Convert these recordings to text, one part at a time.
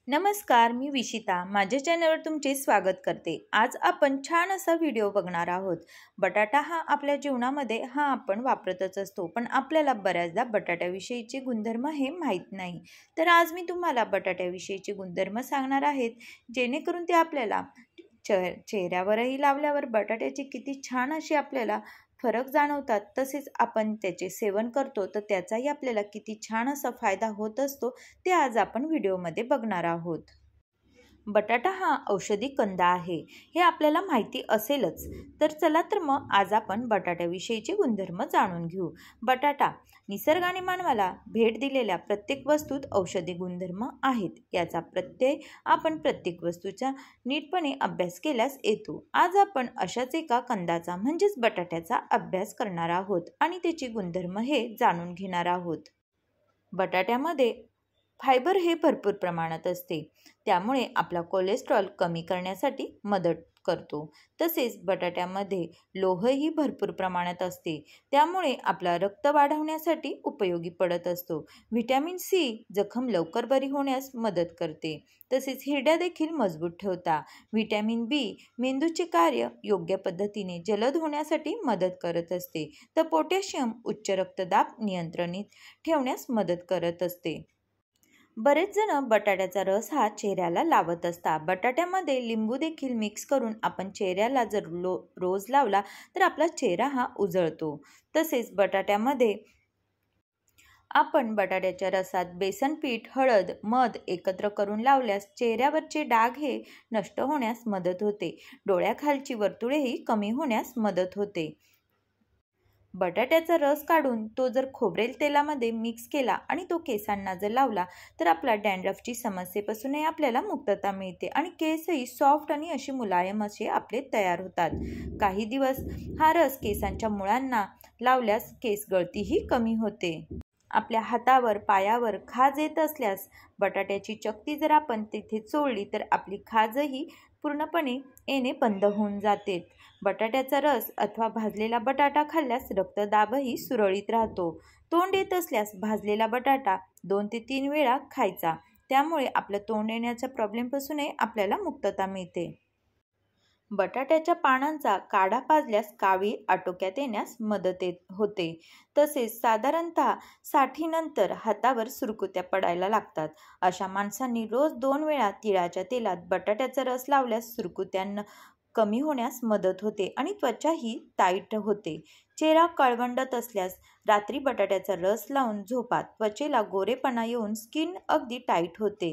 नमस्कार, मी विशिता माझ्या चॅनलवर तुमचे स्वागत करते। आज आपण छान असा व्हिडिओ बघणार आहोत। बटाटा हा आपल्या जीवनामध्ये आपण वापरतच असतो, पण आपल्याला बऱ्याचदा बटाट्याविषयीचे गुणधर्म हे माहीत नाही। तर आज मी तुम्हाला बटाट्याविषयीचे गुणधर्म सांगणार आहेत, जेणेकरून ते आपल्याला चेहऱ्यावरही लावल्यावर बटाट्याची किती छान अशी आपल्याला फरक जाणवतात। तसेच आपण त्याचे सेवन करतो तर त्याचाही आपल्याला किती छान असा फायदा होत असतो, ते आज आपण व्हिडिओमध्ये बघणार आहोत। बटाटा हा औषधी कंद आहे, हे आपल्याला माहिती असेलच। तर चला तर मग आज आपण बटाट्याविषयीचे गुणधर्म जाणून घेऊ। बटाटा निसर्गाने मानवाला भेट दिलेल्या प्रत्येक वस्तूत औषधी गुणधर्म आहेत, याचा प्रत्यय आपण प्रत्येक वस्तूचा नीटपणे अभ्यास केल्यास येतो। आज आपण अशाच एका कंदाचा म्हणजेच बटाट्याचा अभ्यास करणार आहोत आणि त्याचे गुणधर्म हे जाणून घेणार आहोत। बटाट्यामध्ये फायबर हे भरपूर प्रमाणात असते, त्यामुळे आपला कोलेस्ट्रॉल कमी करण्यासाठी मदत करतो। तसेच बटाट्यामध्ये लोहही भरपूर प्रमाणात असते, त्यामुळे आपला रक्त वाढवण्यासाठी उपयोगी पडत असतो। व्हिटॅमिन सी जखम लवकर बरी होण्यास मदत करते, तसेच हिरड्या देखील मजबूत ठेवतात। व्हिटॅमिन बी मेंदूचे कार्य योग्य पद्धतीने जलद होण्यासाठी मदत करत असते, तर पोटॅशियम उच्च रक्तदाब नियंत्रित ठेवण्यास मदत करत असते। बरेच जण बटाट्याचा रस हा चेहऱ्याला लावत असतात। बटाट्यामध्ये लिंबू देखील मिक्स करून आपण चेहऱ्याला जर रोज लावला तर आपला चेहरा हा उजळतो। तसेच बटाट्यामध्ये आपण बटाट्याच्या रसात बेसन पीठ, हळद, मध एकत्र करून लावल्यास चेहऱ्यावरचे डाग हे नष्ट होण्यास मदत होते। डोळ्याखालची वर्तुळेही कमी होण्यास मदत होते। बटाट्याचा रस काढून तो जर खोबरेल तेलामध्ये मिक्स केला आणि तो केसांना जर लावला तर आपला डॅन्ड्रफची समस्येपासूनही आपल्याला मुक्तता मिळते आणि केसही सॉफ्ट आणि अशी मुलायम असे आपले तयार होतात। काही दिवस हा रस केसांच्या मुळांना लावल्यास केस गळतीही कमी होते। आपल्या हातावर पायावर खाज येत असल्यास बटाट्याची चकती जर आपण तिथे चोळली तर आपली खाजही पूर्णपणे येणे बंद होऊन जाते। बटाट्याचा रस अथवा भाजलेला बटाटा खाल्ल्यास रक्तदाबही सुरळीत राहतो। तोंड येत असल्यास भाजलेला बटाटा 2 ते 3 वेळा खायचा, त्यामुळे आपलं तोंड येण्याच्या प्रॉब्लेमपासूनही आपल्याला मुक्तता मिळते। बटाट्याच्या पानांचा काढा पाजल्यास कावीळ आटोक्यात येण्यास मदत होते। तसेच साधारणतः 60 नंतर हातावर सुरकुत्या पडायला लागतात। अशा माणसांनी रोज 2 वेळा तिळाच्या तेलात बटाट्याचा रस लावल्यास सुरकुत्यांना कमी होण्यास मदत होते आणि त्वचा ही टाईट होते। चेहरा कळवंडत असल्यास रात्री बटाट्याचा रस लावून झोपा, त्वचेला गोरेपणा येऊन स्किन अगदी टाईट होते।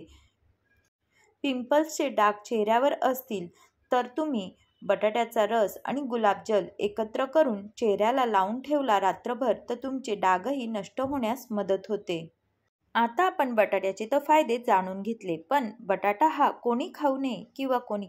पिंपल्सचे डाग चेहऱ्यावर असतील तर तुम्ही बटाट्याचा रस आणि गुलाबजल एकत्र करून चेहऱ्याला लावून ठेवला रात्रभर तर तुमचे डागही नष्ट होण्यास मदत होते। आता आपण बटाट्याचे तर फायदे जाणून घेतले, पण बटाटा हा कोणी खाऊ नये किंवा कोणी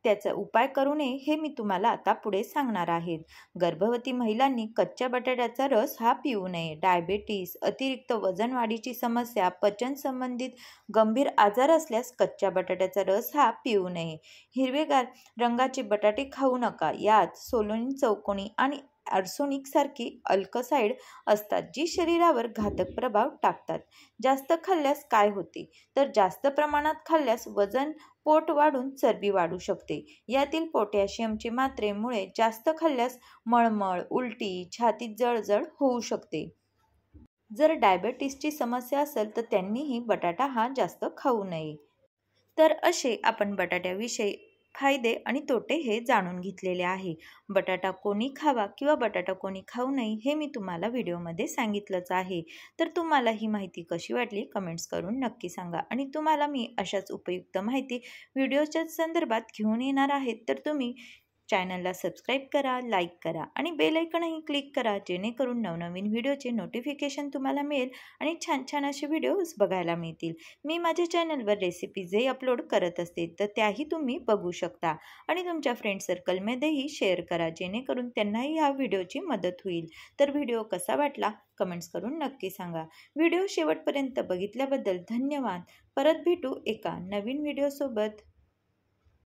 त्याचा उपाय करू नये हे मी तुम्हाला आता पुढे सांगणार आहे। गर्भवती महिलांनी कच्च्या बटाट्याचा रस हा पिऊ नये। डायबेटीस, अतिरिक्त वजन वाढीची समस्या, पचन संबंधित गंभीर आजार असल्यास कच्च्या बटाट्याचा रस हा पिऊ नये। हिरवेगार रंगाचे बटाटे खाऊ नका, यात सोलोनिन चौकोनी आणि आर्सेनिक सारखी अल्कसाइड असतात, जी शरीरावर घातक प्रभाव टाकतात। जास्त खाल्ल्यास काय होते तर जास्त प्रमाणात खाल्ल्यास वजन, पोट वाढून चरबी वाढू शकते। यातील पोटॅशियमचे मात्रेमुळे जास्त खाल्ल्यास मळमळ, उलटी, छातीत जळजळ होऊ शकते। जर डायबेटीसची समस्या असेल तर त्यांनीही बटाटा हा जास्त खाऊ नये। तर असे आपण बटाट्याविषयी फायदे आणि तोटे हे जाणून घेतलेले आहे। बटाटा कोणी खावा किंवा बटाटा कोणी खाऊ नये हे मी तुम्हाला व्हिडिओमध्ये सांगितलंच आहे। तर तुम्हाला ही माहिती कशी वाटली कमेंट्स करून नक्की सांगा आणि तुम्हाला मी अशाच उपयुक्त माहिती व्हिडिओच्या संदर्भात घेऊन येणार आहे। तर तुम्ही चॅनलला सबस्क्राईब करा, लाईक करा आणि बेल आयकॉनही क्लिक करा, जेणेकरून नवनवीन व्हिडिओचे नोटिफिकेशन तुम्हाला मिळेल आणि छान छान असे व्हिडिओज बघायला मिळतील। मी माझ्या चॅनलवर रेसिपीजही अपलोड करत असते, तर त्याही तुम्ही बघू शकता आणि तुमच्या फ्रेंड सर्कलमध्येही शेअर करा, जेणेकरून त्यांनाही ह्या व्हिडिओची मदत होईल। तर व्हिडिओ कसा वाटला कमेंट्स करून नक्की सांगा। व्हिडिओ शेवटपर्यंत बघितल्याबद्दल धन्यवाद। परत भेटू एका नवीन व्हिडिओसोबत।